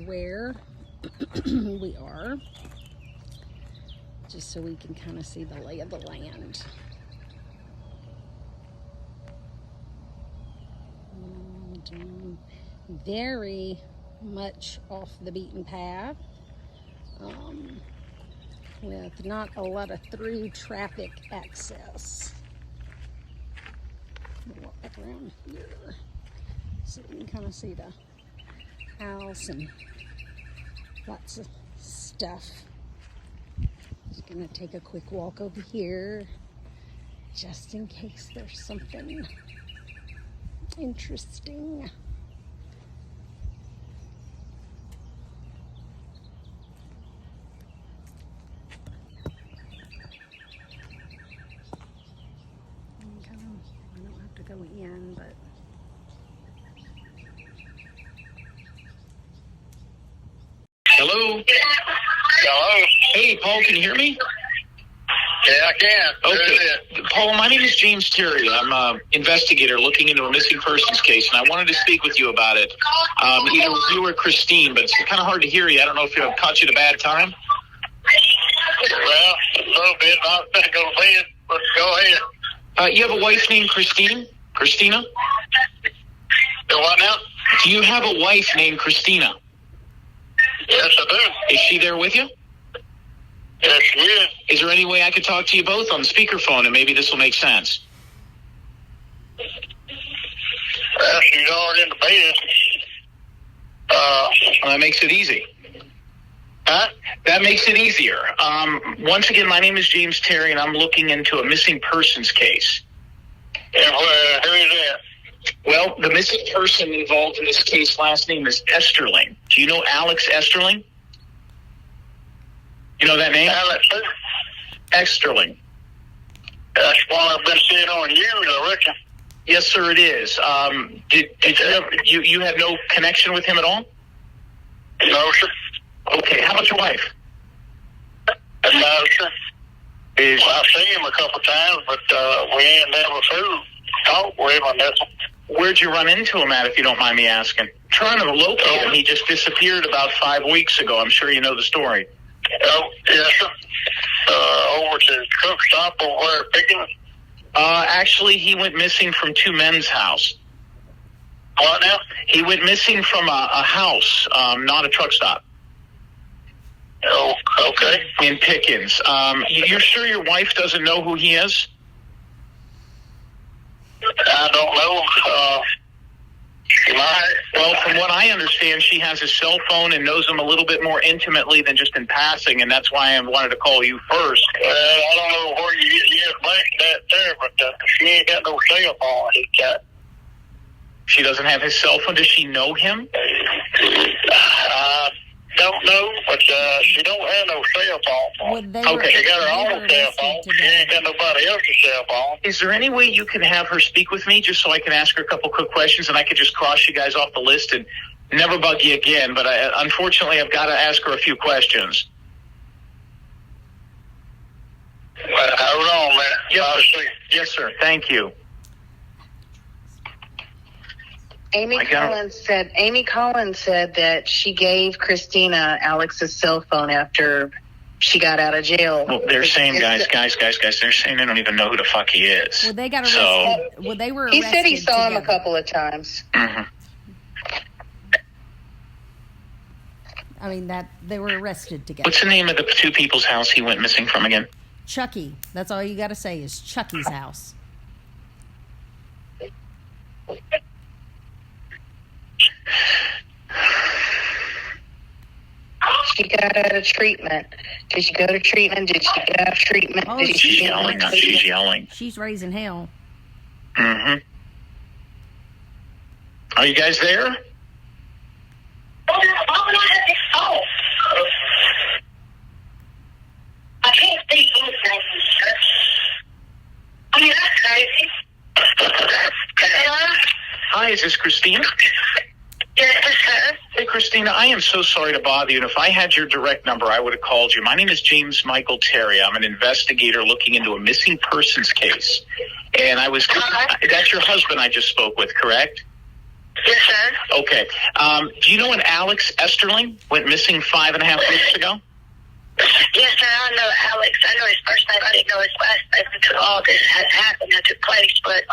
where we are, just so we can kind of see the lay of the land. And, very much off the beaten path, with not a lot of through traffic access. We'll walk back around here so we can kind of see the house and lots of stuff. Just gonna take a quick walk over here just in case there's something interesting. I don't have to go in, but Hello? Hello? Hey, Paul, can you hear me? Yeah, I can. Okay. Paul, my name is James Terry. I'm an investigator looking into a missing persons case, and I wanted to speak with you about it. Either you or Christine, but it's kind of hard to hear you. I don't know if I've caught you at a bad time. Well, a little bit. I'm going to go to bed, but go ahead. You have a wife named Christina? Do what now? Do you have a wife named Christina? Yes, I do. Is she there with you? Yes, she is. Is there any way I could talk to you both on speakerphone, and maybe this will make sense? Well, she's already in the bed. That makes it easy. Huh? That makes it easier. Once again, my name is James Terry, and I'm looking into a missing persons case. And who is that? Well, the missing person involved in this case, last name is Esterling. Do you know Alex Esterling? You know that name? Alex who? Esterling. That's one I've been seeing on news, I reckon. Yes, sir, it is. Did you ever, you had no connection with him at all? No, sir. Okay, how about your wife? No, sir. Well, I've seen him a couple times, but we ain't never talked with him on this one. Where'd you run into him at, if you don't mind me asking? Trying to locate him. He just disappeared about 5 weeks ago. I'm sure you know the story. Oh, yes, sir. Over to the truck stop over where picking. Actually, he went missing from two men's house. What now? He went missing from a house, not a truck stop. Oh, okay. In Pickens. You're sure your wife doesn't know who he is? I don't know. She might. Well, from what I understand, she has his cell phone and knows him a little bit more intimately than just in passing, and that's why I wanted to call you first. Well, I don't know where you get your information that there, but she ain't got no cell phone. He's got. She doesn't have his cell phone. Does she know him? I don't know, but she don't have no cell phone. Okay. She got her own cell phone. She ain't got nobody else's cell phone. Is there any way you can have her speak with me just so I can ask her a couple quick questions and I could just cross you guys off the list and never bug you again? But unfortunately, I've got to ask her a few questions. Well, hold on, man. Yes, sir. Thank you. Amy Collins said that she gave Christina Alex's cell phone after she got out of jail. Well, they're saying, guys, they're saying they don't even know who the fuck he is. Well, they got arrested. Well, they were arrested. He said he saw him a together. couple of times. Mm-hmm. I mean, that they were arrested together. What's the name of the two people's house he went missing from again? Chucky. That's all you got to say is Chucky's house. She got out of treatment. Did she go to treatment? Did she get out of treatment? Oh, Did She's yelling. She's yelling. She's raising hell. Mm-hmm. Are you guys there? I can't speak anything. I mean, that's crazy. Hello? Hi, is this Christina? Yes, it's her. Hey, Christina, I am so sorry to bother you. And if I had your direct number, I would have called you. My name is James Michael Terry. I'm an investigator looking into a missing persons case. And I was, that's your husband I just spoke with, correct? Yes, sir. Okay. Do you know when Alex Esterling went missing 5.5 weeks ago? Yes, sir. I know Alex. I know his first name. I didn't know his last name until all this had happened, that took place. But,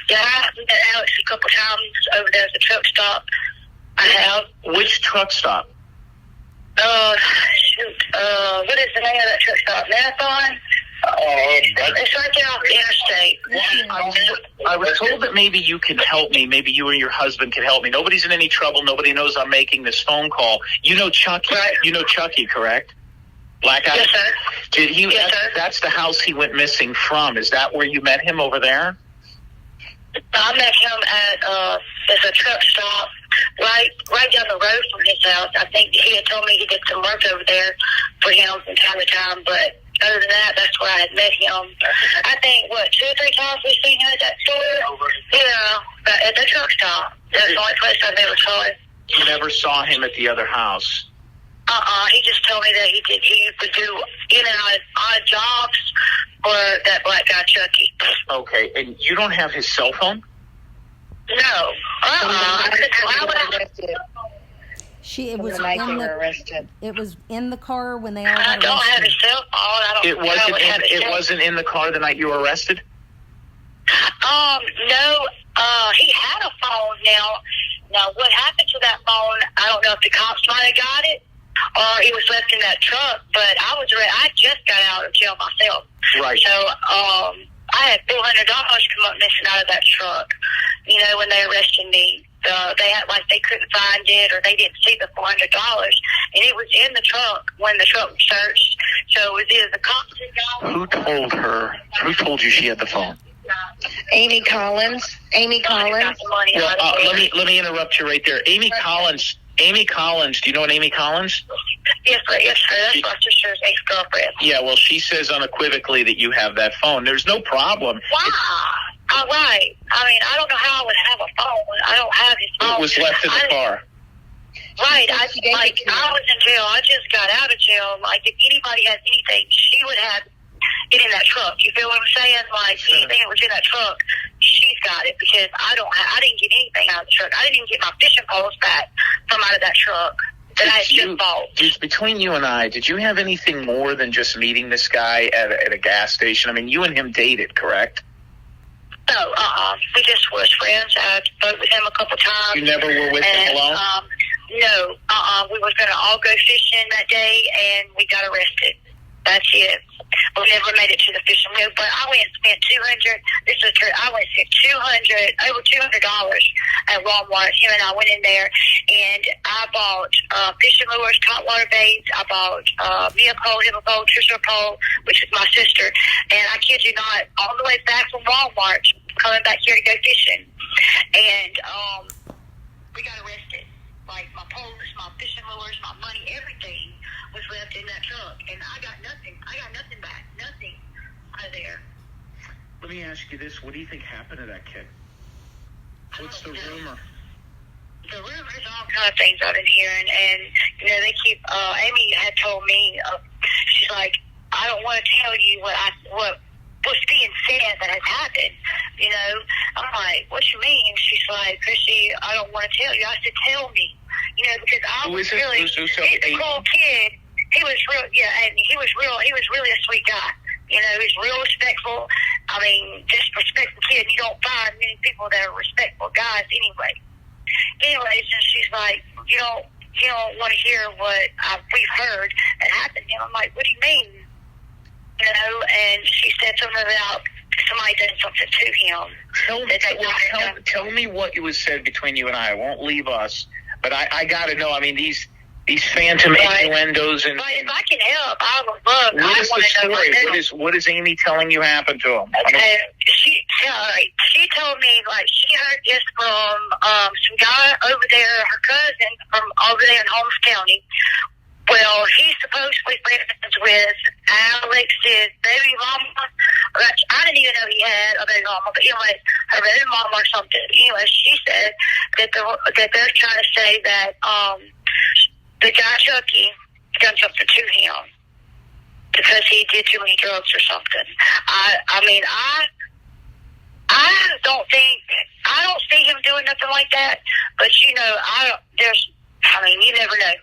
yeah, I met Alex a couple times over there at the truck stop. I have. Which truck stop? Shoot. What is the name of that truck stop? Marathon? It's right there off the interstate. I was told that maybe you could help me. Maybe you or your husband could help me. Nobody's in any trouble. Nobody knows I'm making this phone call. You know Chucky? Right. You know Chucky, correct? Black Eye? Yes, sir. Did he? Yes, sir. That's the house he went missing from. Is that where you met him over there? I met him at there's a truck stop right down the road from his house. I think he had told me he did some work over there for him from time to time, but other than that, that's where I had met him. I think, 2 or 3 times we've seen him at that store? Yeah, but at the truck stop. That's the only place I've ever saw him. You never saw him at the other house? He just told me that he would do in and out odd jobs for that black guy Chucky. Okay, and you don't have his cell phone? No. Why would I? It was arrested. It was in the car when they all I got don't have arrested. his cell phone. It wasn't in the car the night you were arrested? No. He had a phone. Now, what happened to that phone? I don't know if the cops might have got it or he was left in that truck. But I just got out of jail myself. Right. So, I had $400 come up missing out of that truck. You know, when they arrested me, they had like they couldn't find it or they didn't see the $400, and it was in the truck when the truck was searched. So it was either the cops that got it. Who told her? Who told you she had the phone? Amy Collins. Well, let me interrupt you right there. Amy Collins. Do you know an Amy Collins? Yes, sir. That's my sister's ex-girlfriend. Yeah, well, she says unequivocally that you have that phone. There's no problem. Wow. All right. I mean, I don't know how I would have a phone. I don't have his phone. It was left in the car. Right. I was in jail. I just got out of jail. Like, if anybody has anything, she would have it in that truck. You feel what I'm saying? Like, anything that was in that truck, she's got it because I didn't get anything out of the truck. I didn't even get my fishing poles back from out of that truck that I had just bought. Between you and I, did you have anything more than just meeting this guy at a gas station? I mean, you and him dated, correct? No, we just was friends. I spoke with him a couple times. You never were with him alone? No, we were going to all go fishing that day, and we got arrested. That's it. We never made it to the fishing mill, but I went and spent $200. This was true. I went and spent over $200 at Walmart. Him and I went in there, and I bought fishing lures, hot water baits. I bought me a pole, him a pole, Trisha a pole, which is my sister. And I kid you not, all the way back from Walmart, coming back here to go fishing, and we got arrested. Like my poles, my fishing lures, my money, everything was left in that truck, and I got nothing. I got nothing back. Nothing out of there. Let me ask you this. What do you think happened to that kid? What's the rumor? The rumors, all kind of things I've been hearing, and, you know, they keep, Amy had told me, she's like, I don't want to tell you what was being said that has happened, you know. I'm like, what you mean? She's like, Chrissy, I don't want to tell you. I said, tell me, you know, because I was really, he's a cool kid. He was real, and he was really a sweet guy. You know, he's real respectful. I mean, just respectful kid. You don't find many people that are respectful guys anyway. Anyways, and she's like, you don't want to hear what we've heard that happened to him. I'm like, what do you mean? You know, and she said something about somebody done something to him. Tell me what was said between you and I. I won't leave us, but I got to know. I mean, these phantom innuendos and. But if I can help, I would love. What is the story? What is Amy telling you happened to him? Okay, she told me like she heard this from some guy over there, her cousin from over there in Holmes County. Well, he's supposedly friends with Alex's baby mama. I didn't even know he had a baby mama, but anyway, her baby mama or something. Anyway, she said that they're trying to say that the guy Chucky done something to him because he did too many drugs or something. I I don't see him doing nothing like that. But you never know.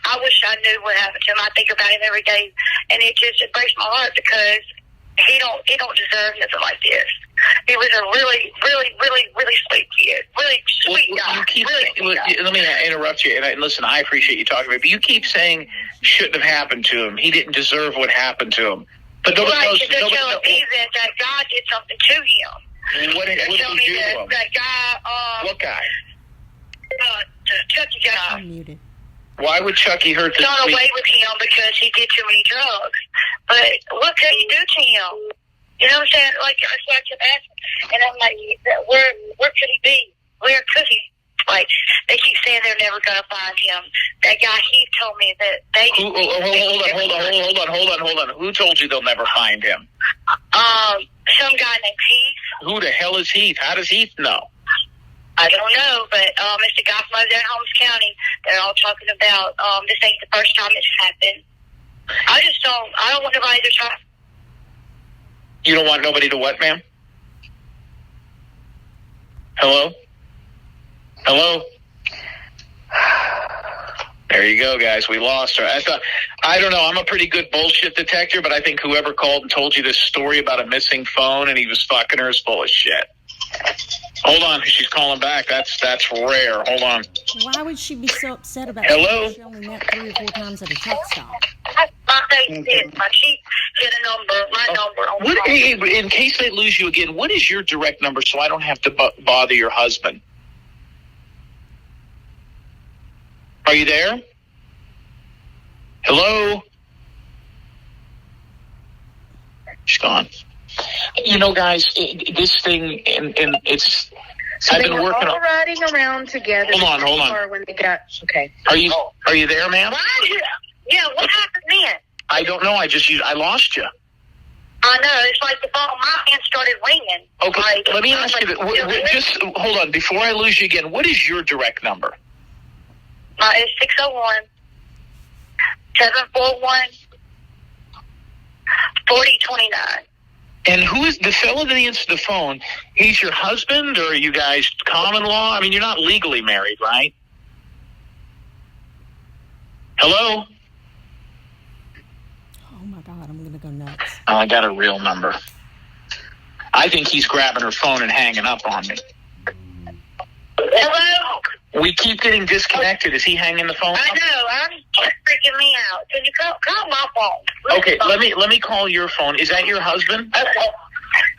I wish I knew what happened to him. I think about him every day, and it breaks my heart because he don't deserve nothing like this. He was a really, really, really, really sweet kid. Really sweet guy. Let me interrupt you. And listen, I appreciate you talking about it, but you keep saying shouldn't have happened to him. He didn't deserve what happened to him. But nobody knows. They're telling me that God did something to him. What did he do to him? That guy. What guy? The Chucky guy. I'm muted. Why would Chucky hurt this? Got away with him because he did too many drugs. But what could he do to him? You know what I'm saying? Like, that's what I kept asking. And I'm like, where could he be? Where could he? Like, they keep saying they're never going to find him. That guy, he told me that they... Hold on. Who told you they'll never find him? Some guy named Heath. Who the hell is Heath? How does Heath know? I don't know, but it's the guy from over there in Holmes County. They're all talking about this ain't the first time it's happened. I don't want nobody to try. You don't want nobody to what, ma'am? Hello? There you go, guys. We lost her. I don't know. I'm a pretty good bullshit detector, but I think whoever called and told you this story about a missing phone and he was fucking her is full of shit. Hold on. She's calling back. That's rare. Hold on. Why would she be so upset about Hello? She only met 3 or 4 times at a truck stop. My face did. My chief get a number. My number on the phone. Hey, in case they lose you again, what is your direct number so I don't have to bother your husband? Are you there? Hello? She's gone. You know, guys, this thing, and it's... So I've they been were working all on... riding around together. Hold on. When they got... Okay. Are you there, ma'am? Yeah, what happened then? I don't know. I lost you. I know. It's like the phone, my hand started ringing. Okay, Like, let me ask you this. Just hold on. Before I lose you again, what is your direct number? It's 601 741 4029. And who is the fellow that answered the phone? He's your husband, or are you guys common law? I mean, you're not legally married, right? Hello? Oh my God, I'm going to go nuts. Oh, I got a real number. I think he's grabbing her phone and hanging up on me. Hello? We keep getting disconnected. Is he hanging the phone up? I know. I'm freaking me out. Can you call my phone? Okay, let me call your phone. Is that your husband? Okay.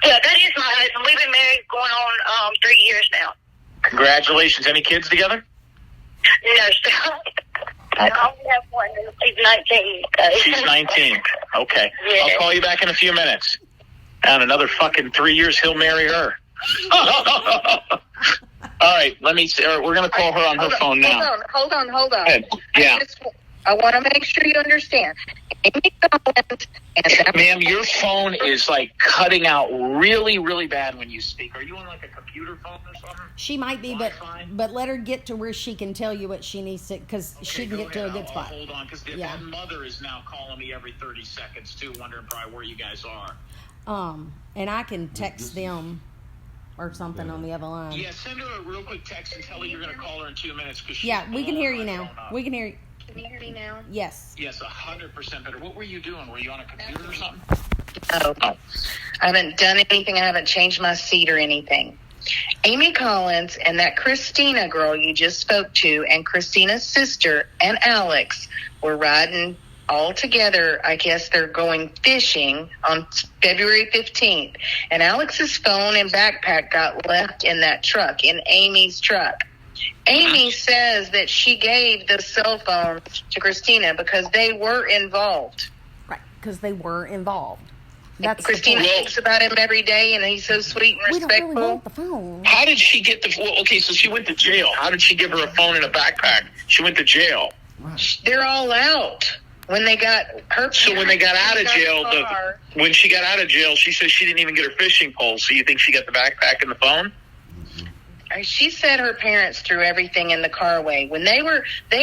Yeah, that is my husband. We've been married going on 3 years now. Congratulations. Any kids together? No, sir. I only have one. She's 19. She's 19. Okay. Yeah. I'll call you back in a few minutes. And another fucking 3 years, he'll marry her. All right, we're going to call her on her phone now. Hold on. Yeah. I want to make sure you understand. Amy Collins and Ma'am, your phone is like cutting out really, really bad when you speak. Are you on like a computer phone or something? She might be, but let her get to where she can tell you what she needs to, because she can get to a good spot. Hold on, because Yeah. my mother is now calling me every 30 seconds too, wondering probably where you guys are. And I can text them or something on the other line. Yeah, send her a real quick text and tell her you're going to call her in 2 minutes. Yeah, we can hear you now. We can hear you. Can you hear me now? Yes. Yes, 100% better. What were you doing? Were you on a computer or something? No. I haven't done anything. I haven't changed my seat or anything. Amy Collins and that Christina girl you just spoke to and Christina's sister and Alex were riding all together. I guess they're going fishing on February 15th. And Alex's phone and backpack got left in that truck, in Amy's truck. Amy says that she gave the cell phone to Christina because they were involved. Right, because they were involved. That's Christina thinks about him every day, and he's so sweet and respectful. We don't really want the phone. How did she get okay, so she went to jail. How did she give her a phone and a backpack? She went to jail. They're all out. When they got her, so when they got out of jail, when she got out of jail, she says she didn't even get her fishing pole. So you think she got the backpack and the phone? She said her parents threw everything in the car away. When they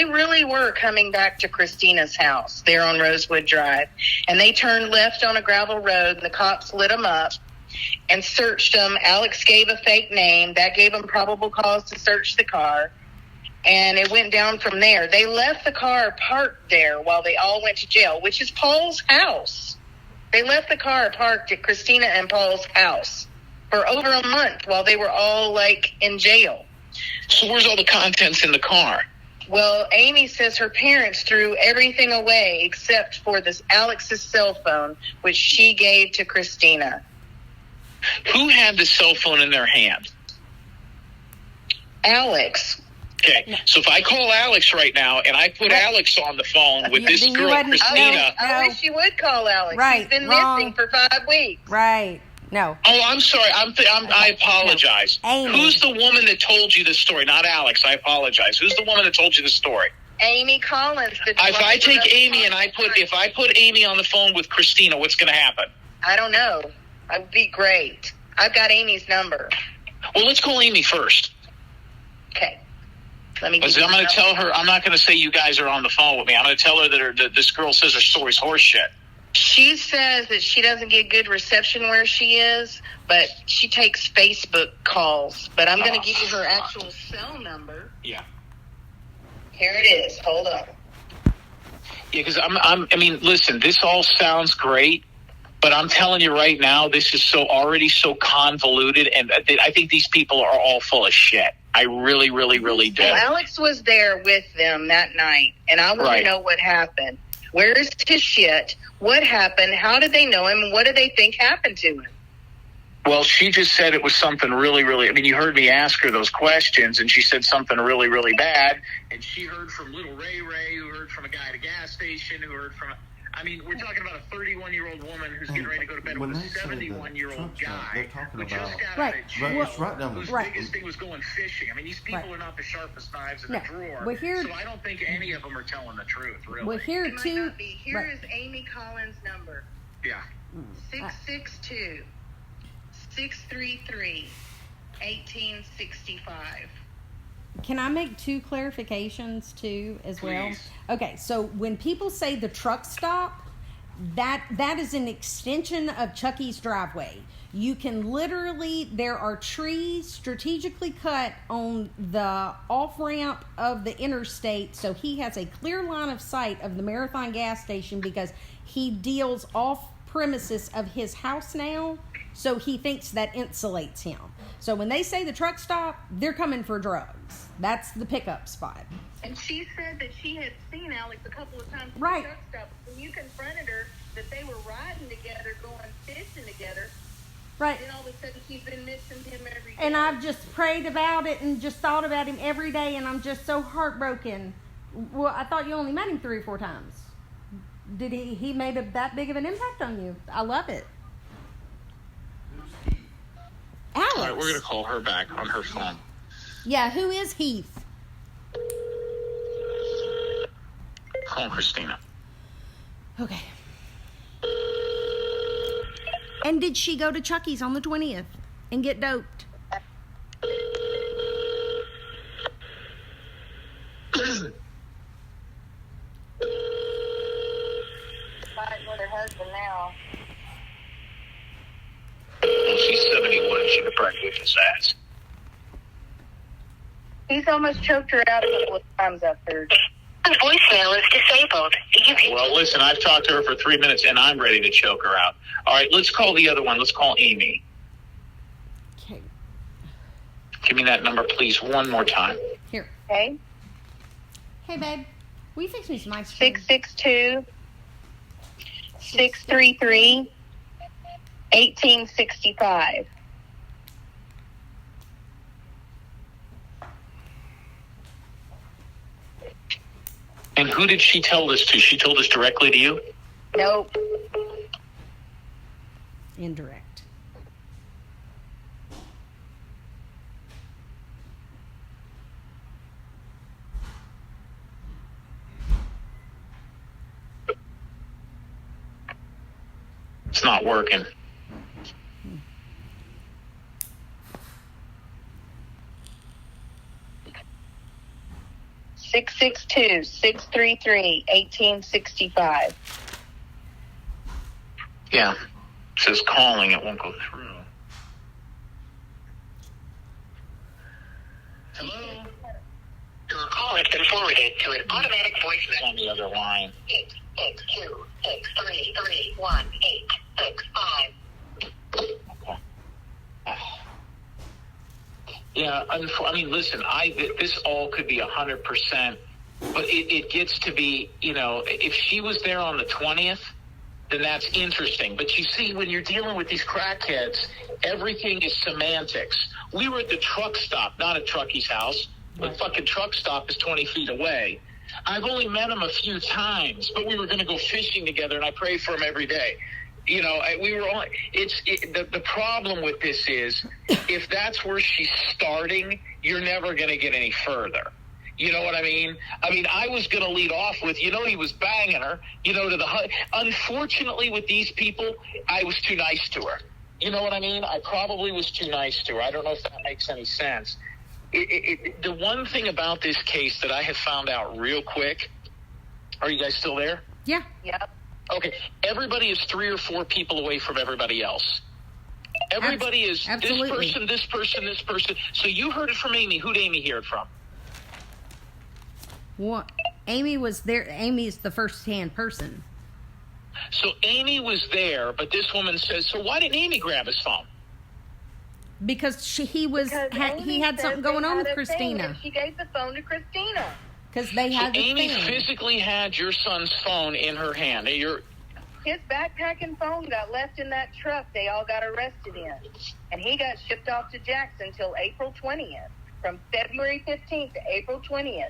really were coming back to Christina's house there on Rosewood Drive, and they turned left on a gravel road, and the cops lit them up. and searched them. Alex gave a fake name. That gave them probable cause to search the car. And it went down from there. They left the car parked there while they all went to jail, which is Paul's house. They left the car parked at Christina and Paul's house for over a month while they were all, like, in jail. So where's all the contents in the car? Well, Amy says her parents threw everything away except for this Alex's cell phone, which she gave to Christina. Who had the cell phone in their hand? Alex. Okay, so if I call Alex right now and I put Alex on the phone with this girl, Christina. I wish you would call Alex. Right, He's been wrong. missing for 5 weeks. Right. No. Oh, I'm sorry. I apologize. No. Amy. Who's the woman that told you this story? Not Alex. I apologize. Who's the woman that told you the story? Amy Collins. If I take Amy and if I put Amy on the phone with Christina, what's going to happen? I don't know. That would be great. I've got Amy's number. Well, let's call Amy first. Okay. Let me. I'm going to tell her. I'm not going to say you guys are on the phone with me. I'm going to tell her that this girl says her story's horse shit. She says that she doesn't get good reception where she is, but she takes Facebook calls. But I'm going to give you her actual cell number. Yeah. Here it is. Hold on. Yeah, because I mean, listen, this all sounds great, but I'm telling you right now, this is already so convoluted, and I think these people are all full of shit. I really, really, really do. Well, Alex was there with them that night, and I want to know what happened. Where is his shit? What happened? How did they know him? What did they think happened to him? Well, she just said it was something really, really... I mean, you heard me ask her those questions, and she said something really, really bad. And she heard from little Ray, who heard from a guy at a gas station, who heard from... I mean, we're talking about a 31-year-old woman who's getting ready to go to bed with a 71-year-old guy who just got out of jail, whose biggest thing was going fishing. I mean, these people are not the sharpest knives in the drawer. So I don't think any of them are telling the truth, really. Well, here It might not be. Here is Amy Collins' number. Yeah. 662-633-1865. Can I make two clarifications too as well? Please. Okay, so when people say the truck stop, that is an extension of Chucky's driveway. You can literally, there are trees strategically cut on the off-ramp of the interstate, so he has a clear line of sight of the Marathon gas station because he deals off premises of his house now, so he thinks that insulates him. So when they say the truck stop, they're coming for drugs. That's the pickup spot. And she said that she had seen Alex a couple of times at Right. the truck stop. When you confronted her that they were riding together, going fishing together, Right. then all of a sudden she's been missing him every day. And I've just prayed about it and just thought about him every day, and I'm just so heartbroken. Well, I thought you only met him 3 or 4 times. Did he made that big of an impact on you? I love it. Alex. All right, we're going to call her back on her phone. Yeah, who is Heath? Call Christina. Okay. And did she go to Chucky's on the 20th and get doped? Fighting with her husband now. Well, she's 71. She could probably whip his ass. He's almost choked her out a couple of times up there. The voicemail is disabled. Well, listen, I've talked to her for 3 minutes, and I'm ready to choke her out. All right, let's call the other one. Let's call Amy. Okay. Give me that number, please, one more time. Here. Okay? Hey, babe. Will you fix me some ice cream? 662-633-1865. And who did she tell this to? She told this directly to you? Nope. Indirect. It's not working. Six 662-633-1865. Yeah. It says calling. It won't go through. Hello? Your call has been forwarded to an automatic voice message. On the other line. 862-633-1865. Yeah, I mean, listen, this all could be 100%, but it gets to be, if she was there on the 20th, then that's interesting. But you see, when you're dealing with these crackheads, everything is semantics. We were at the truck stop, not at Truckie's house. The fucking truck stop is 20 feet away. I've only met him a few times, but we were going to go fishing together, and I pray for him every day. We were on. The problem with this is, if that's where she's starting, you're never going to get any further. You know what I mean? I was going to lead off with, he was banging her, unfortunately with these people, I was too nice to her. You know what I mean? I probably was too nice to her. I don't know if that makes any sense. The one thing about this case that I have found out real quick, are you guys still there? Yeah. Yep. Okay, everybody is 3 or 4 people away from everybody else. Everybody is absolutely. this person. So you heard it from Amy. Who'd Amy hear it from? What? Amy was there. Amy's the first-hand person. So Amy was there, but this woman says, so why didn't Amy grab his phone? Because he had something going on with Christina. She gave the phone to Christina. Because they had the Amy thing. physically had your son's phone in her hand. His backpack and phone got left in that truck they all got arrested in. And he got shipped off to Jackson until April 20th. From February 15th to April 20th.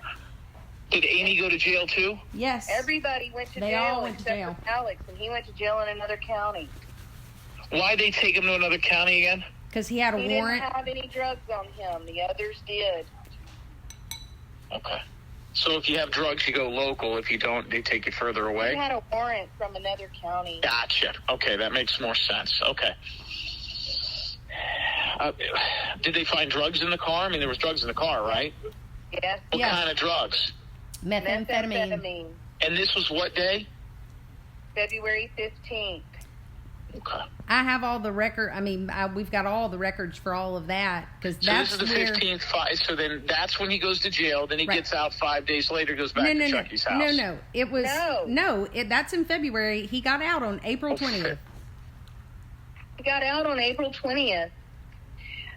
Did Amy go to jail too? Yes. Everybody went to They jail all went to except jail. for Alex, and he went to jail in another county. Why'd they take him to another county again? Because he had a He warrant. didn't have any drugs on him. The others did. Okay. So if you have drugs, you go local. If you don't, they take you further away? He had a warrant from another county. Gotcha. Okay, that makes more sense. Okay. Did they find drugs in the car? There was drugs in the car, right? Yes. What kind of drugs? Methamphetamine. And this was what day? February 15th. Okay. I have all the record. We've got all the records for all of that. Because So that's this is the 15th. So then that's when he goes to jail. Then he gets out 5 days later, goes back to Chucky's house. No. It was that's in February. He got out on April 20th. He got out on April 20th.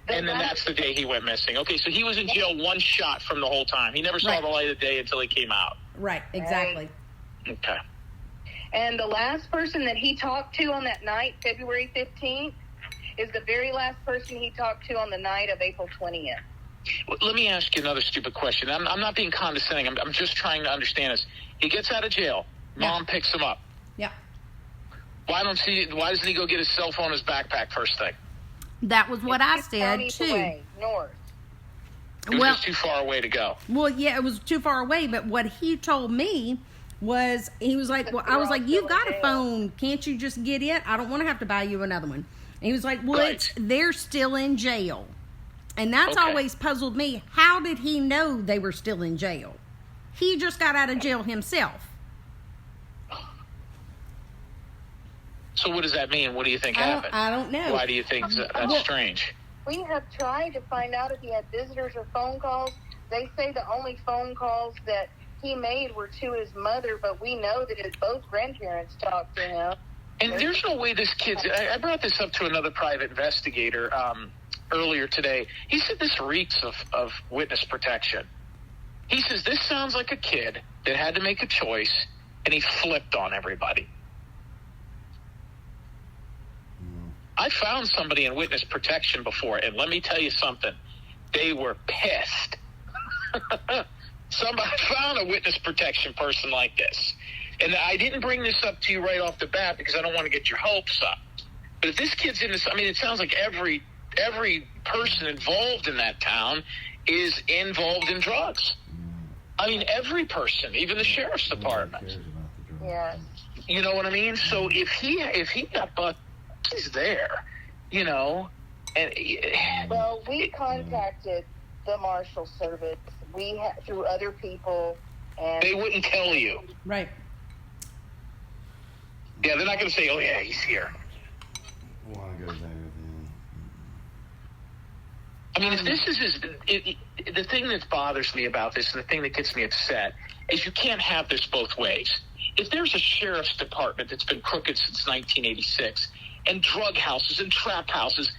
And then that's the day he went missing. Okay, so he was in jail one shot from the whole time. He never saw the light of day until he came out. Right, exactly. Okay. And the last person that he talked to on that night, February 15th, is the very last person he talked to on the night of April 20th. Well, let me ask you another stupid question. I'm not being condescending. I'm just trying to understand this. He gets out of jail. Mom picks him up. Yeah. Why doesn't he go get his cell phone in his backpack first thing? That was what I said, too. Away, north. It was just too far away to go. Well, yeah, it was too far away, but what he told me was, he was like, well, I was like, you've got a phone. Can't you just get it? I don't want to have to buy you another one. And he was like, well, they're still in jail. And that's always puzzled me. How did he know they were still in jail? He just got out of jail himself. So what does that mean? What do you think happened? I don't know. Why do you think that's strange? We have tried to find out if he had visitors or phone calls. They say the only phone calls that he made were to his mother, but we know that his both grandparents talked to him. And there's no way this kid's... I brought this up to another private investigator earlier today. He said this reeks of witness protection. He says this sounds like a kid that had to make a choice, and he flipped on everybody. I found somebody in witness protection before, and let me tell you something. They were pissed. Somebody found a witness protection person like this. And I didn't bring this up to you right off the bat because I don't want to get your hopes up. But if this kid's in this, it sounds like every person involved in that town is involved in drugs. Every person, even the sheriff's department. Yeah. You know what I mean? So if he got busted, he's there, and well, we contacted the Marshal Service. We through other people, and they wouldn't tell you. Right. Yeah, they're not going to say, "Oh yeah, he's here." Why go there then? I mean, if this is the thing that bothers me about this, and the thing that gets me upset, is you can't have this both ways. If there's a sheriff's department that's been crooked since 1986, and drug houses and trap houses,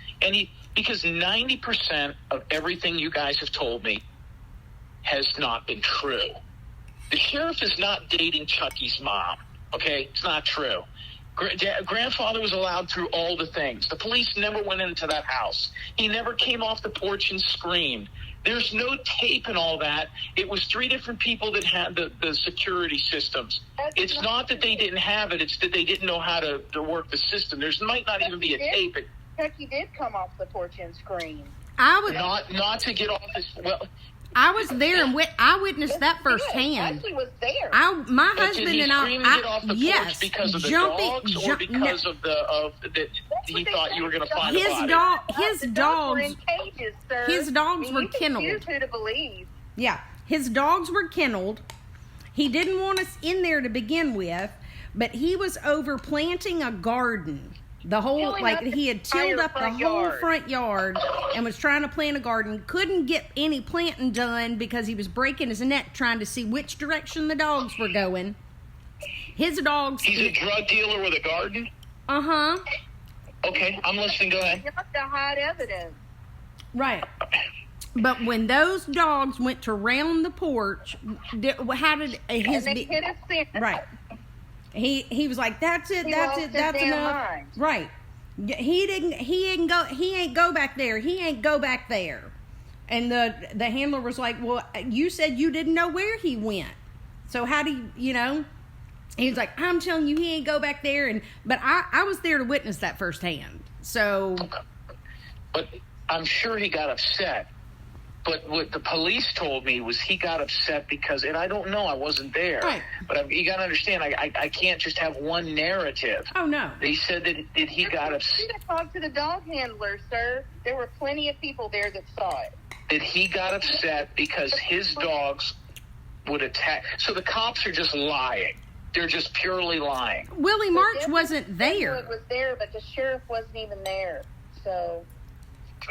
because 90% of everything you guys have told me has not been true. The sheriff is not dating Chucky's mom, okay? It's not true. Grandfather was allowed through all the things. The police never went into that house. He never came off the porch and screamed. There's no tape and all that. It was 3 different people that had the security systems. It's not that they didn't have it. It's that they didn't know how to work the system. There might not even be a tape. Chucky did come off the porch and scream. Not to get off this. Well, I was there and I witnessed that firsthand. Chucky was there. My husband did he and scream and get off the porch because of the dogs, or because of that he thought you were going to find the body? His dogs were in cages, sir. His dogs were kenneled. You can choose who to believe. Yeah, his dogs were kenneled. He didn't want us in there to begin with, but he was over planting a garden. The whole, he had tilled up the whole front yard and was trying to plant a garden. Couldn't get any planting done because he was breaking his neck trying to see which direction the dogs were going. His dogs... He's a drug dealer with a garden? Uh-huh. Okay, I'm listening. Go ahead. You have to hide evidence. Right. But when those dogs went to round the porch, how did his... And they hit us in. Right. He was like, that's it, that's enough. Mind. Right. He ain't go back there. He ain't go back there. And the handler was like, well, you said you didn't know where he went. So how do you know? He was like, I'm telling you, he ain't go back there. But I was there to witness that firsthand. So. But I'm sure he got upset. But what the police told me was he got upset because, and I don't know, I wasn't there. Right. But you got to understand, I can't just have one narrative. Oh, no. They said that he got upset. You should talk to the dog handler, sir. There were plenty of people there that saw it. That he got upset because his dogs would attack. So the cops are just lying. They're just purely lying. Willie March wasn't there. Linwood was there, but the sheriff wasn't even there. So...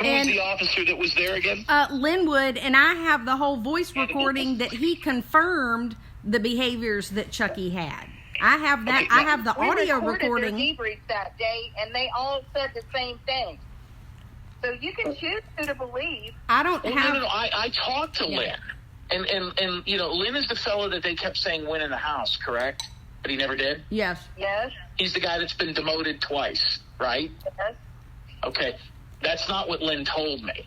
Who was the officer that was there again? Linwood, and I have the whole voice recording that he confirmed the behaviors that Chucky had. I have that. I have the audio recording. Their debrief that day, and they all said the same thing. So you can choose who to believe. I don't have. No. I talked to Lynn, and Lynn is the fellow that they kept saying went in the house, correct? But he never did. Yes. Yes. He's the guy that's been demoted twice, right? Yes. Okay. That's not what Lynn told me.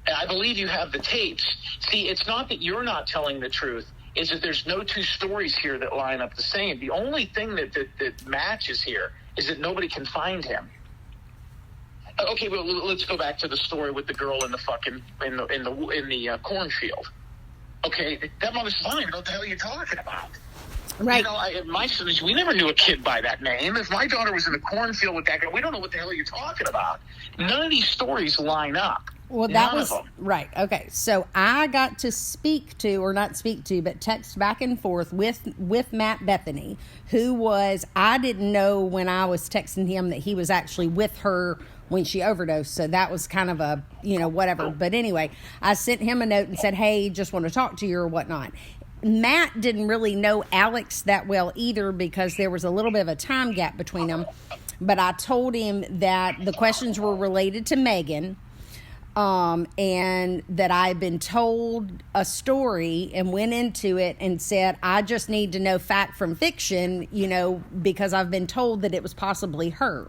I believe you have the tapes. See, it's not that you're not telling the truth. It's that there's no 2 stories here that line up the same. The only thing that matches here is that nobody can find him. Okay, well, let's go back to the story with the girl in the fucking in the cornfield. Okay, that mother's lying. I don't know what the hell you're talking about. Right. My son, we never knew a kid by that name. If my daughter was in the cornfield with that guy, we don't know what the hell you're talking about. None of these stories line up. Well, that was right. Okay, so I got to but text back and forth with Matt Bethany, who was, I didn't know when I was texting him that he was actually with her when she overdosed. So that was kind of a, whatever. But anyway, I sent him a note and said, hey, just want to talk to you or whatnot. Matt didn't really know Alex that well either because there was a little bit of a time gap between them. But I told him that the questions were related to Megan, and that I had been told a story and went into it and said, I just need to know fact from fiction, because I've been told that it was possibly her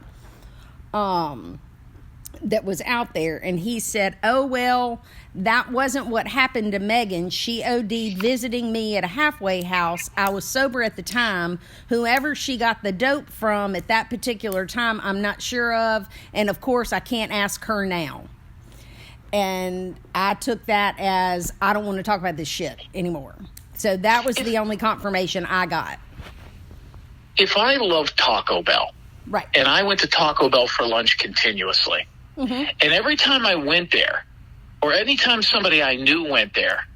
that was out there. And he said, oh, well, that wasn't what happened to Megan. She OD'd visiting me at a halfway house. I was sober at the time. Whoever she got the dope from at that particular time, I'm not sure of. And of course, I can't ask her now. And I took that as, I don't want to talk about this shit anymore. So that was the only confirmation I got. If I loved Taco Bell, right, and I went to Taco Bell for lunch continuously, and every time I went there, or any time somebody I knew went there,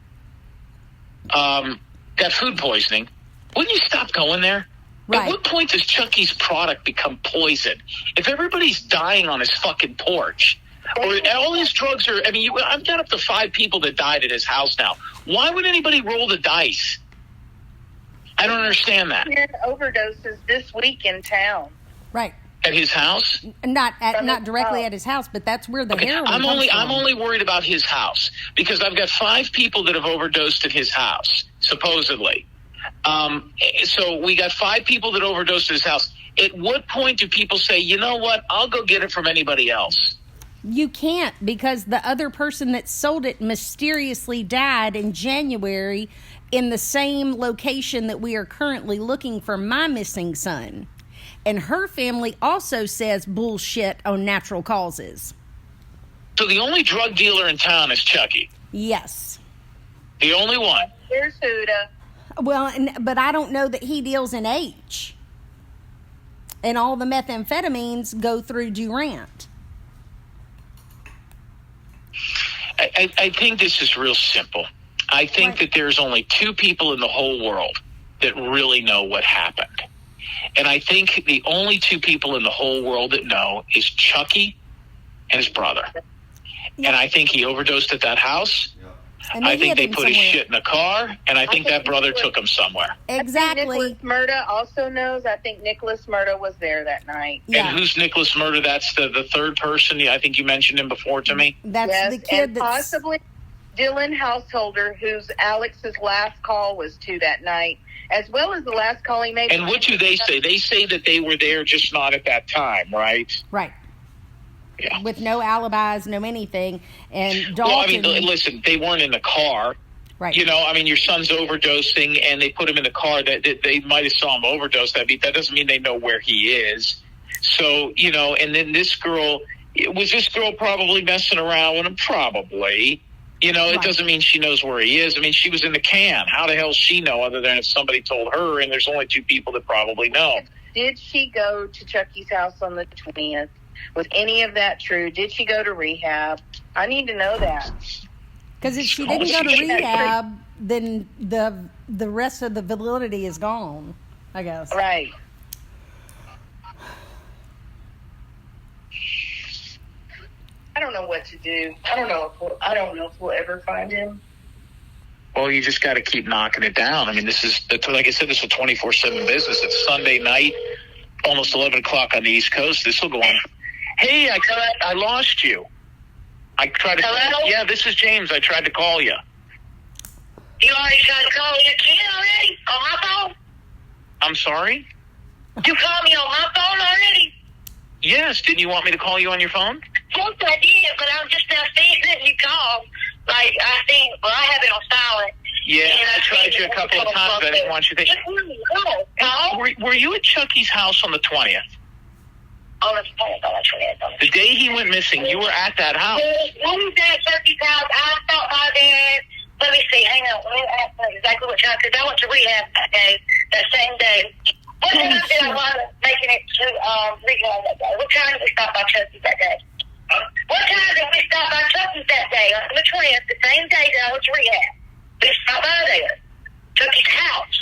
got food poisoning, wouldn't you stop going there? Right. At what point does Chucky's product become poison? If everybody's dying on his fucking porch, Or all his drugs are, I mean, I've got up to 5 people that died at his house now. Why would anybody roll the dice? I don't understand that. 10 overdoses this week in town. Right. At his house? Not directly at his house, but that's where the heroin comes from. I'm only worried about his house because I've got 5 people that have overdosed at his house, supposedly. So we got 5 people that overdosed at his house. At what point do people say, you know what, I'll go get it from anybody else? You can't, because the other person that sold it mysteriously died in January in the same location that we are currently looking for my missing son. And her family also says bullshit on natural causes. So the only drug dealer in town is Chucky? Yes. The only one? Here's Huda. Well, but I don't know that he deals in H. And all the methamphetamines go through Durant. I think this is real simple. I think that there's only 2 people in the whole world that really know what happened. And I think the only 2 people in the whole world that know is Chucky and his brother. Yeah. And I think he overdosed at that house. Yeah. I think they put his shit in a car, and I think that brother took him somewhere. Exactly. Nicholas Murda also knows. I think Nicholas Murda was there that night. Yeah. And who's Nicholas Murda? That's the third person. I think you mentioned him before to me. That's the kid and possibly Dylan Householder, whose Alex's last call was to that night, as well as the last call he made. And what do they say? They say that they were there, just not at that time, right? Right. Yeah. With no alibis, no anything. And Dalton... Well, I mean, listen, they weren't in the car. Right. You know, I mean, your son's overdosing, and they put him in the car. That they might have saw him overdose. That doesn't mean they know where he is. So, you know, and then this girl... Was this girl probably messing around with him? Probably. You know, it doesn't mean she knows where he is. I mean, she was in the can. How the hell does she know other than if somebody told her, and there's only 2 people that probably know. Did she go to Chucky's house on the 20th? Was any of that true? Did she go to rehab? I need to know that. Because if she didn't go to rehab, then the rest of the validity is gone, I guess. Right. I don't know what to do. I don't know if we'll ever find him. Well, you just got to keep knocking it down. I mean, this is, like I said, this is a 24/7 business. It's Sunday night, almost 11 o'clock on the East Coast. This will go on. Hey, I lost you. I tried to. Hello? Yeah, this is James. I tried to call you. You already tried to call your kid already on my phone? I'm sorry? You called me on my phone already? Yes. Didn't you want me to call you on your phone? Yes, I did, but I'm just now seeing that you called. Like, I have it on silent. Yeah, I tried you a couple of times. I didn't want you to think. Were you at Chucky's house on the 20th? On the 20th. The day he went missing, you were at that house. When we was at Chucky's house, I stopped by there. Let me see. Hang on. Let me ask exactly what time, because I went to rehab that same day. What time did I wind up making it to rehab that day? What time did we stop by Chucky's that day? What time did we stop by Chucky's that day? On the 20th, the same day that I went to rehab. We stopped by there. Chucky's house.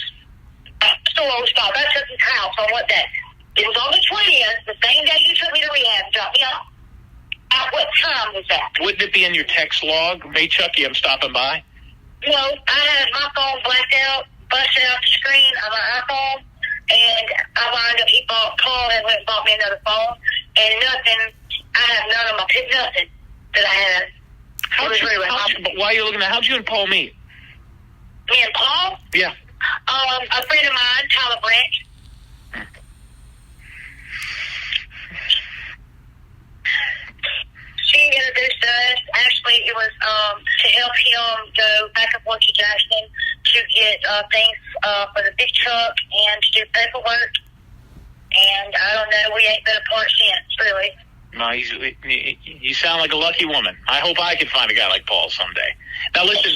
So we stopped by Chucky's house on what day? It was on the 20th, the same day you took me to rehab and dropped me off. At what time was that? Wouldn't it be in your text log? Hey, Chucky, I'm stopping by. No, I had my phone blacked out, busted out the screen on my iPhone, and I wound up, he Paul and went and bought me another phone, and nothing, I have none of my, nothing that I had. Why are you looking at, how'd you and Paul meet? Me and Paul? Yeah. A friend of mine, Tyler Branch. She introduced us. Actually, it was to help him go back and forth to Jackson to get things for the big truck and to do paperwork. And I don't know, we ain't been apart since, really. No, you sound like a lucky woman. I hope I can find a guy like Paul someday. Now listen.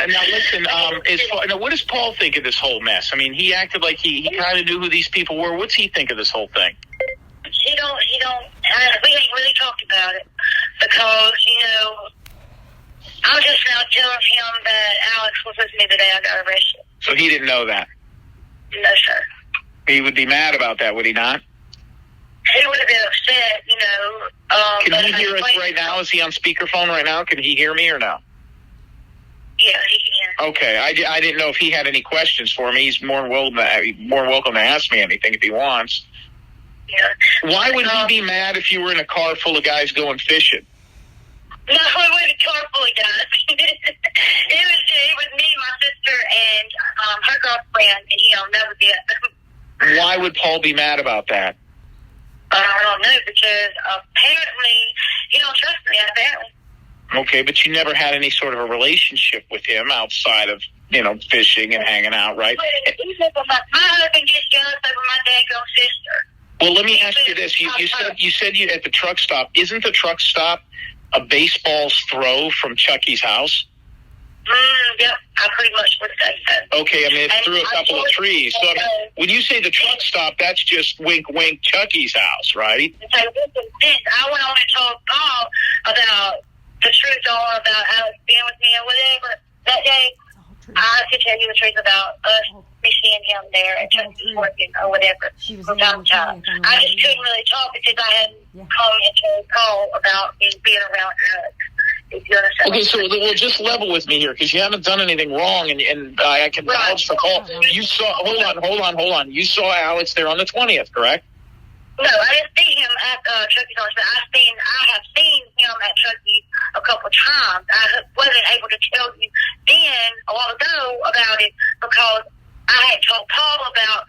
Now listen. What does Paul think of this whole mess? I mean, he acted like he kind of knew who these people were. What's he think of this whole thing? He don't. We ain't really talked about it because I'm just now telling him that Alex was with me the day I got arrested. So he didn't know that. No, sir. He would be mad about that, would he not? he would have been upset, you know. Can he hear us right now? Is he on speakerphone right now? Can he hear me or no? Yeah, he can. Okay, I didn't know if he had any questions for me. He's more welcome to ask me anything if he wants. Yeah. Why would he be mad if you were in a car full of guys going fishing? No, it was a car full of guys. it was me, my sister, and her girlfriend, and that was it. Why would Paul be mad about that? I don't know, because apparently he don't trust me, apparently. Okay, but you never had any sort of a relationship with him outside of, fishing and hanging out, right? My husband gets jealous over my daggone sister. Well, let me ask you this. You said you at the truck stop. Isn't the truck stop a baseball's throw from Chucky's house? Yep, I pretty much would say so. Okay, I mean, it's through a couple of trees. So when you say the truck stop, that's just wink, wink, Chucky's house, right? So I went on and told Paul about the truth all about Alex being with me or whatever that day. I could tell you the truth about us seeing him there and Chucky's working or whatever from time to time. I just couldn't really talk because I hadn't come into a call about me being around Alex. Okay, so well, just level with me here because you haven't done anything wrong, and I can vouch for Paul. You saw. Hold on. You saw Alex there on the 20th, correct? No, I didn't see him at Chucky's on. I have seen him at Chucky's a couple times. I wasn't able to tell you then a while ago about it because I had told Paul about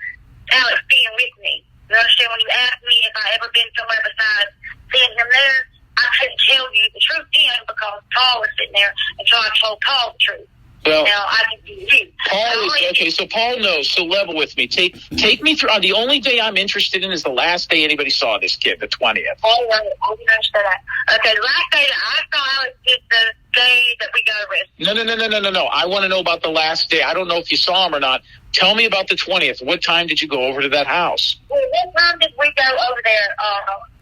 Alex being with me. You understand? When you asked me if I ever been somewhere besides seeing him there, I couldn't tell you the truth then because Paul was sitting there, and so I told Paul the truth. Well, now I can do you. Paul is okay. So Paul knows. So level with me. Take me through. The only day I'm interested in is the last day anybody saw this kid, the 20th. Oh, right. I didn't understand that. Okay, the last day that I saw Alex is the day that we got arrested. No. I want to know about the last day. I don't know if you saw him or not. Tell me about the 20th. What time did you go over to that house? Well, what time did we go over there?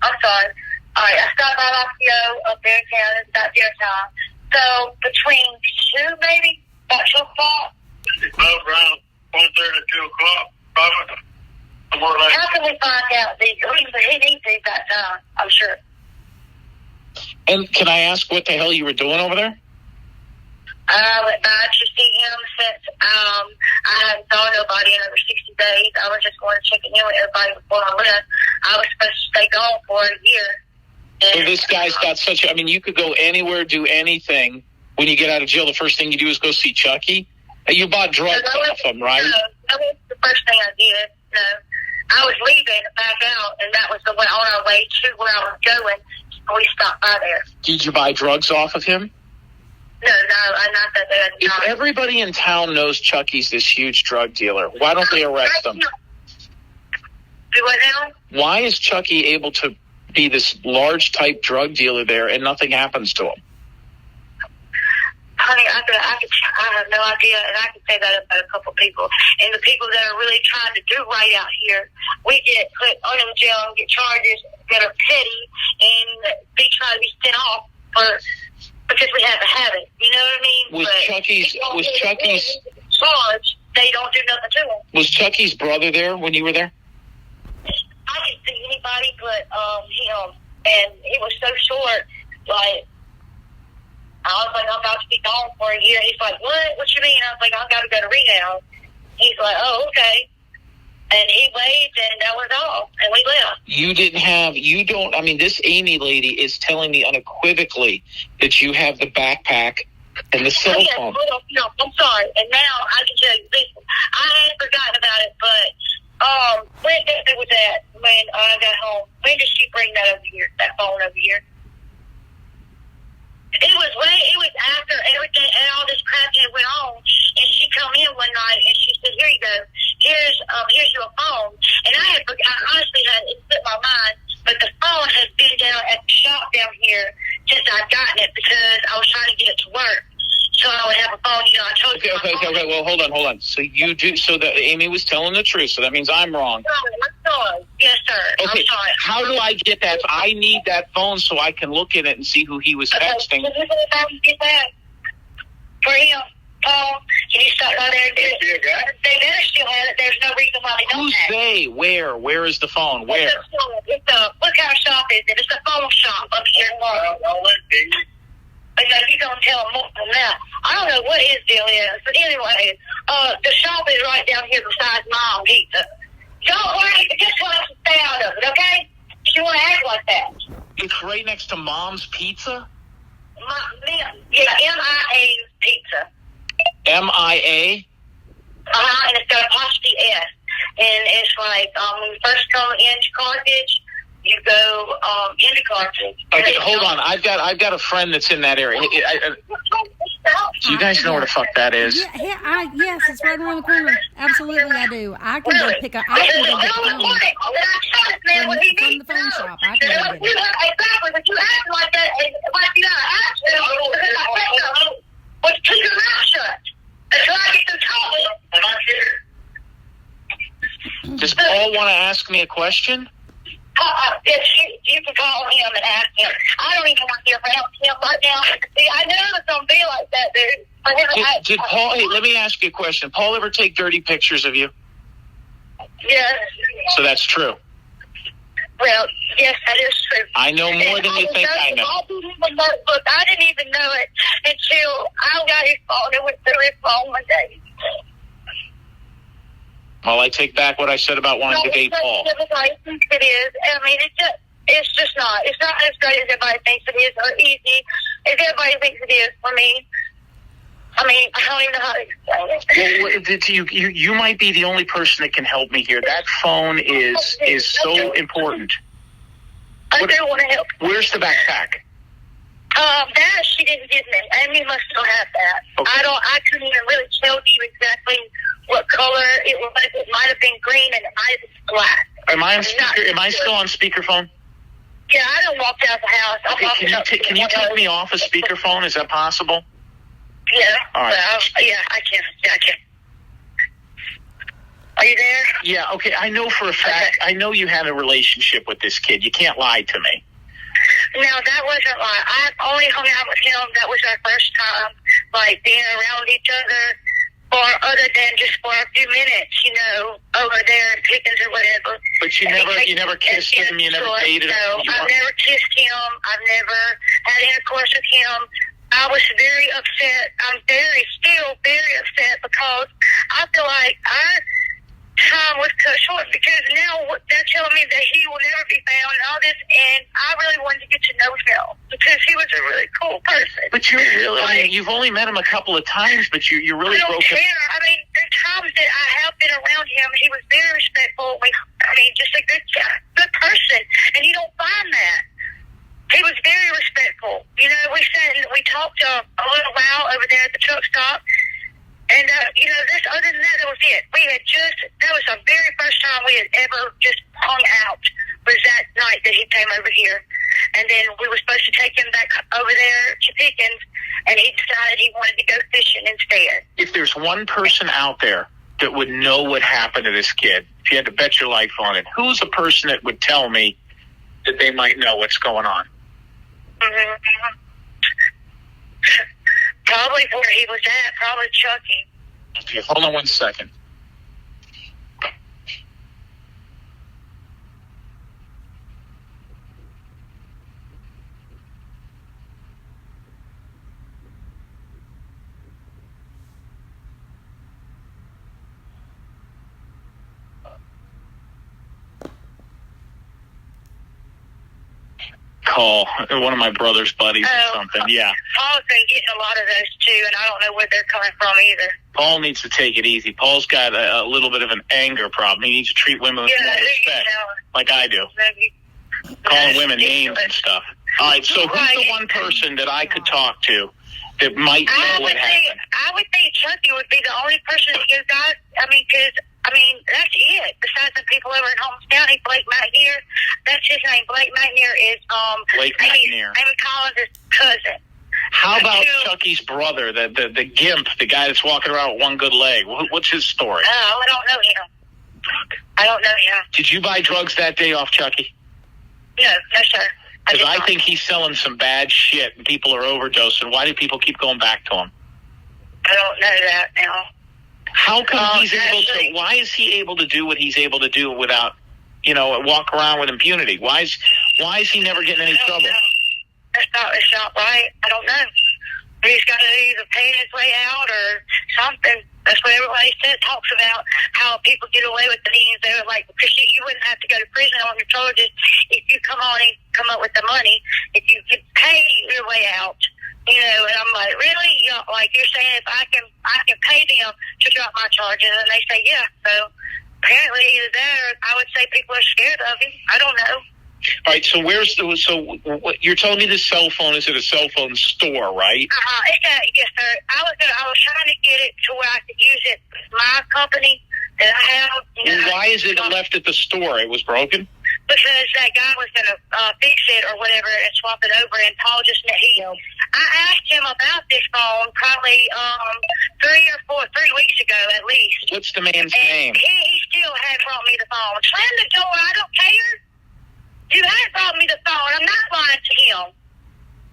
I'm sorry. All right, I stopped by Lafayette up there in town. It's about dinner time. So between 2 maybe. About 2 o'clock? Around 1:30 to 2 o'clock, probably. How can we find out? He needs these that time, I'm sure. And can I ask what the hell you were doing over there? I went by to see him since I hadn't saw nobody in over 60 days. I was just going to check in with everybody before I left. I was supposed to stay gone for a year. So this guy's got such you could go anywhere, do anything. When you get out of jail, the first thing you do is go see Chucky? You bought drugs off him, right? No, that was the first thing I did. No. I was leaving to back out, and that was the one on our way to where I was going. So we stopped by there. Did you buy drugs off of him? No, I'm not that bad. If everybody in town knows Chucky's this huge drug dealer, why don't they arrest him? Do what now? Why is Chucky able to be this large type drug dealer there and nothing happens to him? Honey, I have no idea, and I can say that about a couple of people. And the people that are really trying to do right out here, we get put under the jail and get charges that are petty and be trying to be sent off because we have a habit. You know what I mean? Was Chucky's charge? They don't do nothing to them. Was Chucky's brother there when you were there? I didn't see anybody but him, and he was so short, like. I was like, I'm about to be gone for a year. He's like, what? What you mean? I was like, I've got to go to rehab. He's like, oh, okay. And he waved, and that was all. And we left. This Amy lady is telling me unequivocally that you have the backpack and the cell phone. No, I'm sorry. And now I can tell you this. I had forgotten about it, but when was that when I got home? When did she bring that over here, that phone over here? It was after everything and all this crap that went on, and she come in one night and she said, "Here you go. Here's your phone." And I honestly had it slipped my mind, but the phone has been down at the shop down here since I've gotten it because I was trying to get it to work. So I would have a phone, I told you. Okay. Well, hold on. So you do. So that Amy was telling the truth. So that means I'm wrong. I'm sorry. Yes, sir. Okay. I'm sorry. How do I get that? I need that phone so I can look at it and see who he was texting. Can you get that for him, Paul? Can you stop by there and do it? They better still have it. There's no reason why they don't. Who's they? Where? Where is the phone? Where? It's what kind of shop is it? It's a phone shop up here in Florida. But no, you don't tell him more than that. I don't know what his deal is, but anyway, the shop is right down here beside Mom Pizza. Don't worry, just want us to stay out of it, okay? If you want to act like that. It's right next to Mom's Pizza? M-I-A Pizza. M-I-A? And it's got apostrophe S. And it's like, when you first come into Carthage, you go into Carthage. Okay, hold on. I've got a friend that's in that area. Do you guys know where the fuck that is? Yes, it's right around the corner. Absolutely, I do. I can go pick up. I can go get the phone from the phone shop. I can go get it. Exactly, but you act like that, like you got an accident. But keep your mouth shut until I get to talking. I'm not here. Does Paul want to ask me a question? You can call him and ask him. I don't even want to hear from him right now. See, I knew it was going to be like that, dude. For him, Did Paul, hey, let me ask you a question. Paul ever take dirty pictures of you? Yes. So that's true. Well, yes, that is true. I know more than you think I know. I didn't even know it until I got his phone and went through his phone one day. Well, I take back what I said about wanting to date Paul. Everybody thinks it is. I mean, it's just not. It's not as great as everybody thinks it is, or easy as everybody thinks it is for me. I mean, I don't even know how to explain it. Well, you might be the only person that can help me here. That phone is so important. I do want to help. Where's the backpack? That she didn't give me. Amy must still have that. Okay. I couldn't even really tell you exactly what color it was. It might have been green and it might have been black. Am I on speaker? Am I still on speakerphone? Yeah, I don't walk out the house. Okay, can you take me off of speakerphone? Is that possible? Yeah. All right. Yeah, I can. Yeah, I can. Are you there? Yeah, okay. I know for a fact, I know you had a relationship with this kid. You can't lie to me. No, that wasn't like, I only hung out with him. That was our first time, like, being around each other, or other than just for a few minutes, you know, over there in Pickens or whatever. But you never kissed him, you never dated him? No, I've never kissed him. I've never had intercourse with him. I was very upset. I'm still very upset because I feel like our time was cut short because now they're telling me that he will never be found and all this, and I really wanted to get to know him because he was a really cool person. But you're really, I mean, you've only met him a couple of times, but you really broke I don't care. I mean, the times that I have been around him, he was very respectful. Just a good guy, good person, and you don't find that. He was very respectful. You know, we sat and we talked a little while over there at the truck stop. And, this, other than that, that was it. That was the very first time we had ever just hung out, was that night that he came over here. And then we were supposed to take him back over there to Pickens, and he decided he wanted to go fishing instead. If there's one person out there that would know what happened to this kid, if you had to bet your life on it, who's the person that would tell me that they might know what's going on? Mm-hmm. Probably where he was at, probably Chucky. Okay, hold on one second. Call one of my brother's buddies or something. Yeah. Paul's been getting a lot of those too, and I don't know where they're coming from either. Paul needs to take it easy. Paul's got a little bit of an anger problem. He needs to treat women with more respect, like I do. Calling women names and stuff. All right, so who's the one person that I could talk to that might know what happened? I would think Chucky would be the only person that you guys, because that's it. Besides the people over in Holmes County, Blake McNair, that's his name. Blake McNair is, Blake McNair. Amy Collins' cousin. How about Chucky's brother, the gimp, the guy that's walking around with one good leg? What's his story? Oh, I don't know him. I don't know him. Did you buy drugs that day off Chucky? No, sir. Because I think he's selling some bad shit and people are overdosing. Why do people keep going back to him? I don't know that now. How come he's able to? Why is he able to do what he's able to do without walk around with impunity? Why is he never getting any trouble? It's not right. I don't know. He's got to either pay his way out or something. That's what everybody talks about, how people get away with things. They're like, Christy, you wouldn't have to go to prison on your charges if you come up with the money, if you could pay your way out. And I'm like, really? Like you're saying, if I can pay them to drop my charges, and they say, yeah. So apparently, either there, I would say people are scared of him. I don't know. All right. So you're telling me the cell phone is at a cell phone store, right? Yes, sir. I was trying to get it to where I could use it with my company that I have. Why is it left at the store? It was broken? Because that guy was going to fix it or whatever and swap it over, and Paul I asked him about this phone probably 3 weeks ago at least. What's the man's name? He still hadn't brought me the phone. Slam the door. I don't care. You haven't brought me the phone. I'm not lying to him.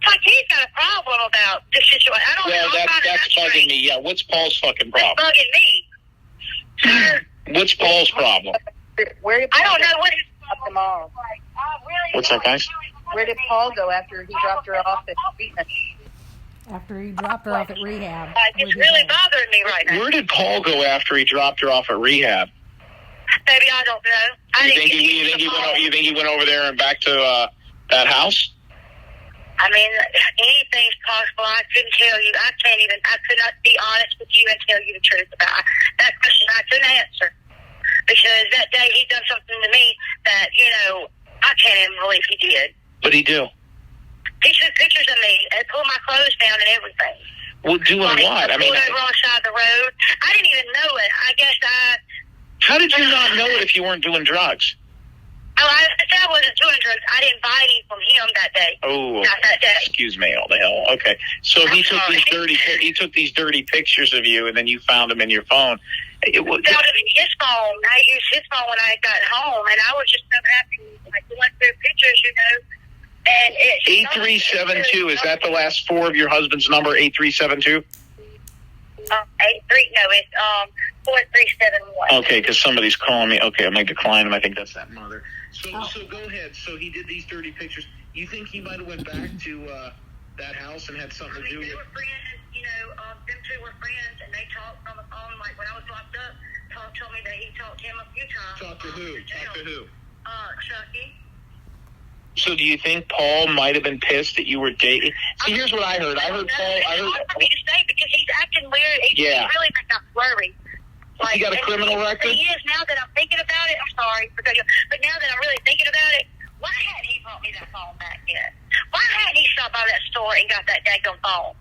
It's like he's got a problem about this situation. I don't know. That's bugging me. Yeah, what's Paul's fucking problem? That's bugging me. What's Paul's problem? I don't know what his Them all. What's that, guys? Where did Paul go after he dropped her off at treatment? After he dropped her off at rehab. It's really bothering me right now. Where did Paul go after he dropped her off at rehab? Maybe I don't know. You think he went over there and back to that house? I mean, anything's possible. I couldn't tell you. I could not be honest with you and tell you the truth about that question. I couldn't answer. Because that day he done something to me that, I can't even believe he did. What'd he do? He took pictures of me and pulled my clothes down and everything. Well, doing what? I mean, pulled over on the side of the road. I didn't even know it. I guess How did you not know it if you weren't doing drugs? I said I wasn't doing drugs. I didn't buy any from him that day. Oh, not that day. Excuse me, all the hell. Okay, so he took these dirty pictures of you, and then you found them in your phone. It was his phone. I used his phone when I got home, and I was just so happy. Like going through pictures, And 8372. Is that the last four of your husband's number? 8372. 83. No, it's 4371. Okay, because somebody's calling me. Okay, I'm gonna decline him. I think that's that mother. So go ahead. So he did these dirty pictures. You think he might have went back to that house and had something to do with it? They were friends. Them two were friends, and they talked on the phone. Like when I was locked up, Paul told me that he talked to him a few times. Talk to who? Chucky. So do you think Paul might have been pissed that you were dating? See, here's what I heard. I heard Paul. It's hard for me to say because he's acting weird. He's really got worried. He got a criminal record? He is. Now that I'm thinking about it, I'm sorry. But now that I'm really thinking about it, why hadn't he brought me that phone back yet? Why hadn't he stopped by that store and got that daggone phone?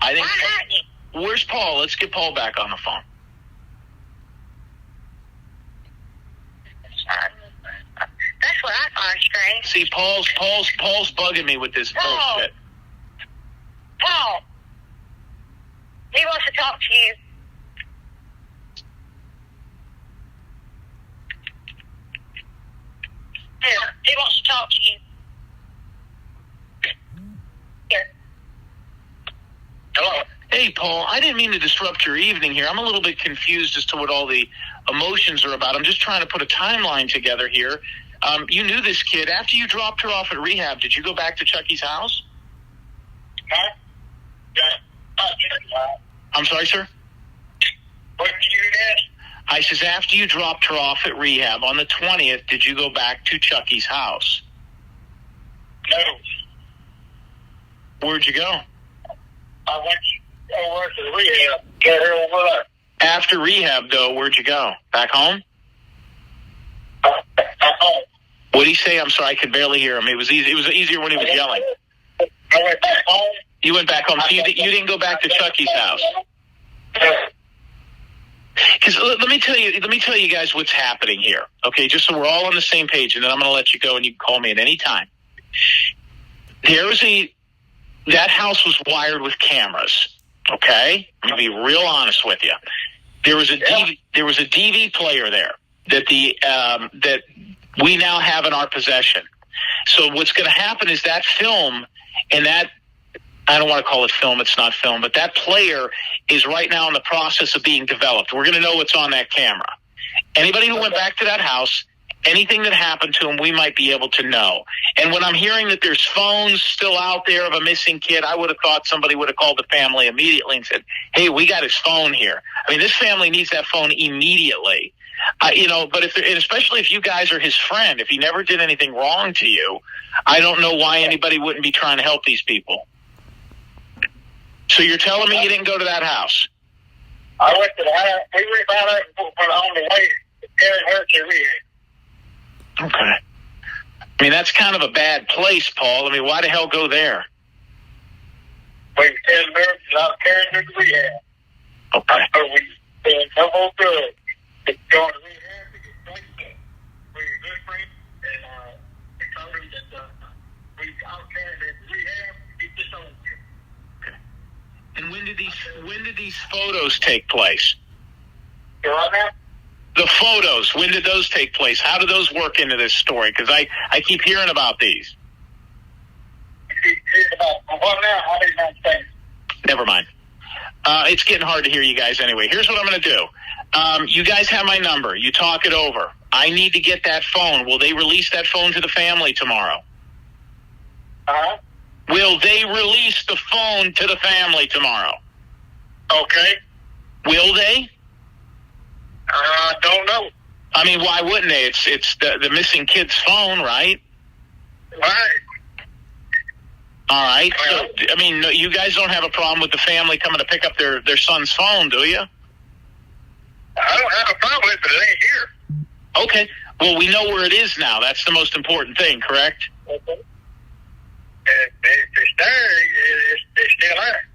I think. Why hadn't he? Where's Paul? Let's get Paul back on the phone. That's what I find strange. See, Paul's bugging me with this bullshit. Paul, he wants to talk to you. Here, he wants to talk to you. Here. Hello. Hey, Paul, I didn't mean to disrupt your evening here. I'm a little bit confused as to what all the emotions are about. I'm just trying to put a timeline together here. You knew this kid. After you dropped her off at rehab, did you go back to Chucky's house? Huh? I'm sorry, sir? What did you ask? I says, after you dropped her off at rehab on the 20th, did you go back to Chucky's house? No. Where'd you go? I went to rehab. Get her over there. After rehab, though, where'd you go? Back home? home. What did he say? I'm sorry, I could barely hear him. It was easy. It was easier when he was yelling. I went back home. You went back home. So you didn't go back to Chucky's house. Because let me tell you guys what's happening here. Okay, just so we're all on the same page, and then I'm going to let you go, and you can call me at any time. That house was wired with cameras. Okay, I'm going to be real honest with you. There was a DV player there that we now have in our possession. So what's going to happen is that film and that, I don't want to call it film, it's not film, but that player is right now in the process of being developed. We're going to know what's on that camera. Anybody who went back to that house anything that happened to him, we might be able to know. And when I'm hearing that there's phones still out there of a missing kid, I would have thought somebody would have called the family immediately and said, hey, we got his phone here. I mean, this family needs that phone immediately. But and especially if you guys are his friend, if he never did anything wrong to you, I don't know why anybody wouldn't be trying to help these people. So you're telling me you didn't go to that house? I went to the house. We were about on the way to carry her to rehab. Okay. I mean, that's kind of a bad place, Paul. I mean, why the hell go there? We carried her, I was carrying her to rehab. Okay. We said, no more drugs. It's going to rehab to get cleaned up. We were good friends, and we told her that I was carrying her to rehab to get this over with. And when did these photos take place? You right now? The photos, when did those take place? How do those work into this story? Because I keep hearing about these. What now? I didn't understand. Never mind. It's getting hard to hear you guys anyway. Here's what I'm going to do. You guys have my number. You talk it over. I need to get that phone. Will they release that phone to the family tomorrow? Uh-huh. Will they release the phone to the family tomorrow? Okay. Will they? Don't know. I mean, why wouldn't they? It's the missing kid's phone, right? Right. All right. So, I mean, you guys don't have a problem with the family coming to pick up their son's phone, do you? I don't have a problem with it. It ain't here. Okay. Well, we know where it is now. That's the most important thing, correct? Okay. If it's there, it's still there.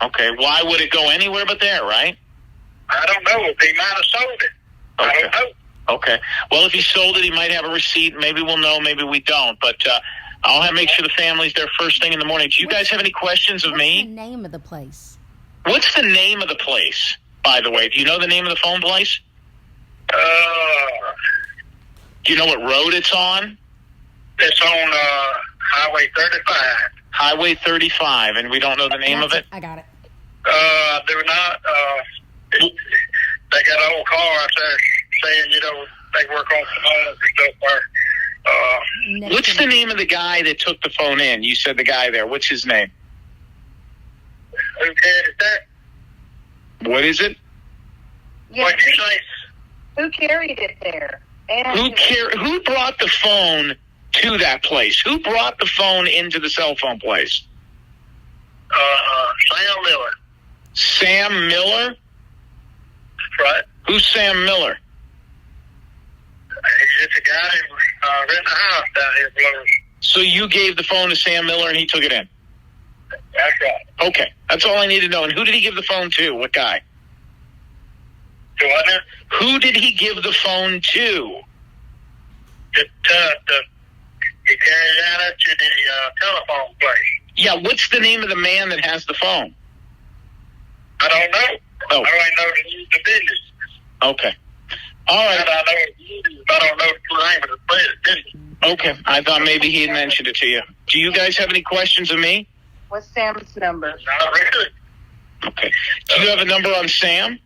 Okay. Why would it go anywhere but there, right? I don't know. If he might have sold it. Okay. I don't know. Okay. Well, if he sold it, he might have a receipt. Maybe we'll know. Maybe we don't. But I'll have make sure the family's there first thing in the morning. Do you guys have any questions of me? What's the name of the place? What's the name of the place, by the way? Do you know the name of the phone place? Do you know what road it's on? It's on Highway 35. Highway 35, and we don't know the name of it? I got it. They're not. They got an old car out there saying, they work on phones and stuff. What's the name of the guy that took the phone in? You said the guy there. What's his name? Who carried that? What is it? Yeah, What'd you say? who carried it there? And Who brought the phone to that place? Who brought the phone into the cell phone place? Sam Miller. Sam Miller? Right. Who's Sam Miller? It's a guy who renting a house down here below. So you gave the phone to Sam Miller and he took it in? That's right. Okay. That's all I need to know. And who did he give the phone to? What guy? So what now? Who did he give the phone to? He carried it out to the telephone place. Yeah, what's the name of the man that has the phone? I don't know. Oh. I only know the business. Okay. All right. I don't know the name of the business. Okay. I thought maybe he had mentioned it to you. Do you guys have any questions of me? what's Sam's number? Not really. Okay. Do you have a number on Sam?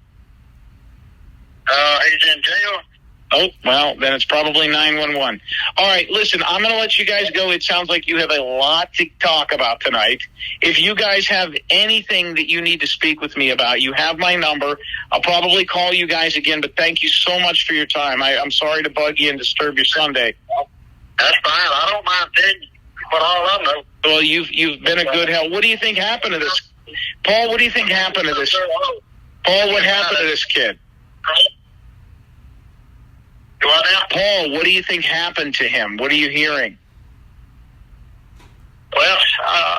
He's in jail. Oh, well, then it's probably 911. All right, listen, I'm going to let you guys go. It sounds like you have a lot to talk about tonight. If you guys have anything that you need to speak with me about, you have my number. I'll probably call you guys again, but thank you so much for your time. I'm sorry to bug you and disturb your Sunday. That's fine. I don't mind telling you, but all I know. Well, you've been a good help. What do you think happened to this? Paul, what do you think happened to this? Paul, what happened to this kid? Paul, what do you think happened to him? What are you hearing? Well,